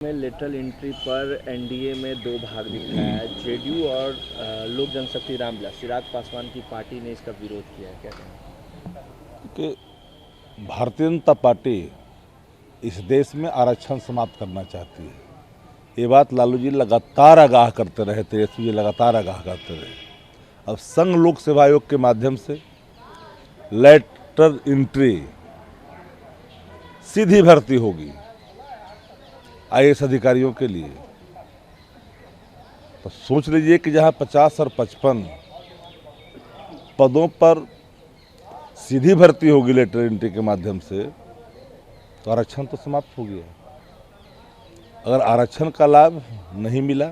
में lateral entry पर NDA में दो भाग दिख रहा है। जेडीयू और लोक जनशक्ति रामविलास चिराग पासवान की पार्टी ने इसका विरोध किया है, क्या कहें? कि भारतीय जनता पार्टी इस देश में आरक्षण समाप्त करना चाहती है। ये बात लालू जी लगातार आगाह करते रहे, तेजस्वी जी लगातार आगाह करते रहे। अब संघ लोक सेवा आयोग के माध्यम से लेटरल एंट्री सीधी भर्ती होगी आईएएस अधिकारियों के लिए। तो सोच लीजिए कि जहां 50 और 55 पदों पर सीधी भर्ती होगी लेटर एंट्री के माध्यम से, तो आरक्षण तो समाप्त हो गया। अगर आरक्षण का लाभ नहीं मिला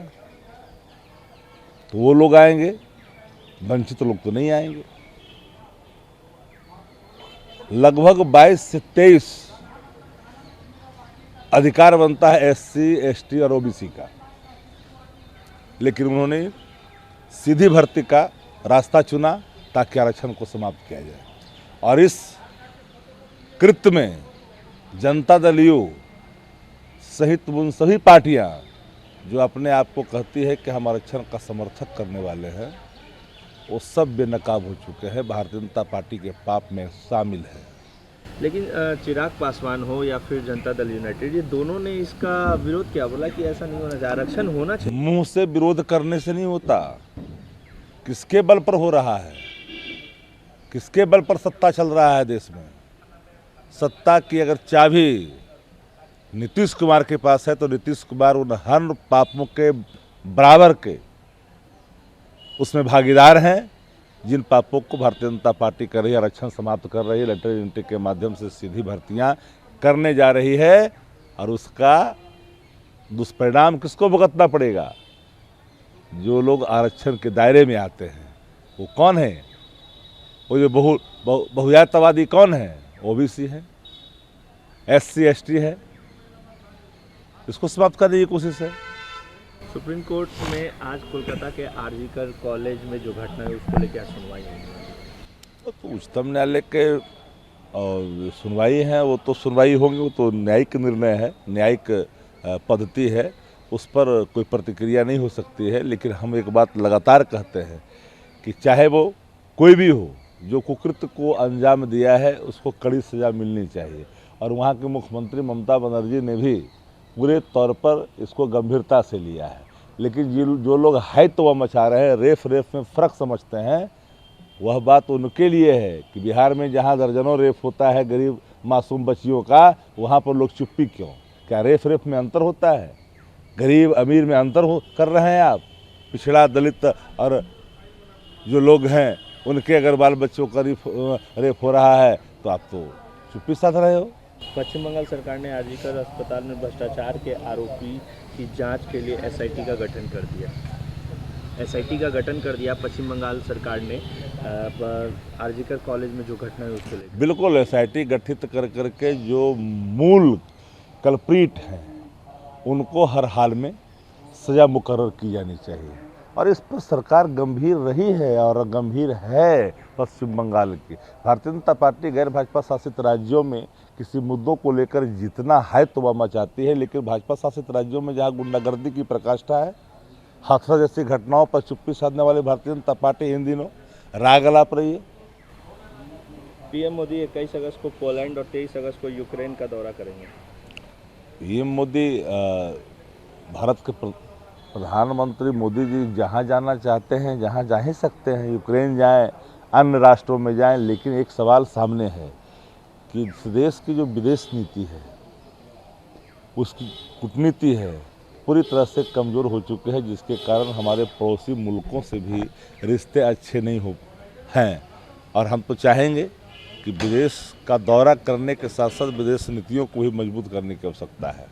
तो वो लोग आएंगे, वंचित लोग तो नहीं आएंगे। लगभग 22 से 23 अधिकार बनता है एससी, एसटी और ओबीसी का, लेकिन उन्होंने सीधी भर्ती का रास्ता चुना ताकि आरक्षण को समाप्त किया जाए। और इस कृत्य में जनता दल यू सहित उन सभी पार्टियां जो अपने आप को कहती है कि हम आरक्षण का समर्थक करने वाले हैं, वो सब बेनकाब हो चुके हैं, भारतीय जनता पार्टी के पाप में शामिल है। लेकिन चिराग पासवान हो या फिर जनता दल यूनाइटेड, ये दोनों ने इसका विरोध किया, बोला कि ऐसा नहीं होना चाहिए, आरक्षण होना चाहिए। मुंह से विरोध करने से नहीं होता। किसके बल पर हो रहा है? किसके बल पर सत्ता चल रहा है देश में? सत्ता की अगर चाबी नीतीश कुमार के पास है तो नीतीश कुमार उन हर पापों के बराबर के उसमें भागीदार हैं जिन पापों को भारतीय जनता पार्टी कर रही है। आरक्षण समाप्त कर रही है, लेटर एंट्री के माध्यम से सीधी भर्तियां करने जा रही है, और उसका दुष्परिणाम किसको भुगतना पड़ेगा? जो लोग आरक्षण के दायरे में आते हैं वो कौन है? वो जो बहुजातवादी कौन है? ओबीसी है, एससी, एसटी है। इसको समाप्त करने की कोशिश है। सुप्रीम कोर्ट में आज कोलकाता के आरजीकर कॉलेज में जो घटना है उसको लेकर सुनवाई नहीं हुई। तो उच्चतम न्यायालय के सुनवाई है, वो तो सुनवाई होंगी, वो तो न्यायिक निर्णय है, न्यायिक पद्धति है, उस पर कोई प्रतिक्रिया नहीं हो सकती है। लेकिन हम एक बात लगातार कहते हैं कि चाहे वो कोई भी हो, जो कुकृत्य को अंजाम दिया है उसको कड़ी सज़ा मिलनी चाहिए। और वहाँ के मुख्यमंत्री ममता बनर्जी ने भी पूरे तौर पर इसको गंभीरता से लिया है। लेकिन जो लोग हैतवा मचा रहे हैं, रेफ में फ़र्क समझते हैं, वह बात उनके लिए है कि बिहार में जहाँ दर्जनों रेप होता है गरीब मासूम बच्चियों का, वहाँ पर लोग चुप्पी क्यों? क्या रेफ में अंतर होता है? गरीब अमीर में अंतर कर रहे हैं आप? पिछड़ा, दलित और जो लोग हैं उनके अगर बाल बच्चों का रेप हो रहा है तो आप तो चुप्पी साध रहे हो। पश्चिम बंगाल सरकार ने आरजीकर अस्पताल में भ्रष्टाचार के आरोपी की जांच के लिए एसआईटी का गठन कर दिया। एसआईटी का गठन कर दिया पश्चिम बंगाल सरकार ने आरजीकर कॉलेज में जो घटना है उसको लेकर। बिल्कुल, एसआईटी गठित कर करके जो मूल कल्प्रीट हैं उनको हर हाल में सज़ा मुकर्रर की जानी चाहिए। और इस पर सरकार गंभीर रही है और गंभीर है। पश्चिम बंगाल की भारतीय जनता पार्टी गैर भाजपा शासित राज्यों में किसी मुद्दों को लेकर जितना हैतवा मचाती है, लेकिन भाजपा शासित राज्यों में जहां गुंडागर्दी की प्रकाष्ठा है, हाथरस जैसी घटनाओं पर चुप्पी साधने वाली भारतीय जनता पार्टी इन दिनों राग अलाप रही है। पीएम मोदी 21 अगस्त को पोलैंड और 23 अगस्त को यूक्रेन का दौरा करेंगे। पीएम मोदी भारत के प्रधानमंत्री मोदी जी जहाँ जाना चाहते हैं, जहाँ जा ही सकते हैं, यूक्रेन जाएं, अन्य राष्ट्रों में जाएं। लेकिन एक सवाल सामने है कि इस देश की जो विदेश नीति है, उसकी कूटनीति है, पूरी तरह से कमज़ोर हो चुकी है, जिसके कारण हमारे पड़ोसी मुल्कों से भी रिश्ते अच्छे नहीं हो हैं। और हम तो चाहेंगे कि विदेश का दौरा करने के साथ साथ विदेश नीतियों को भी मजबूत करने की आवश्यकता है।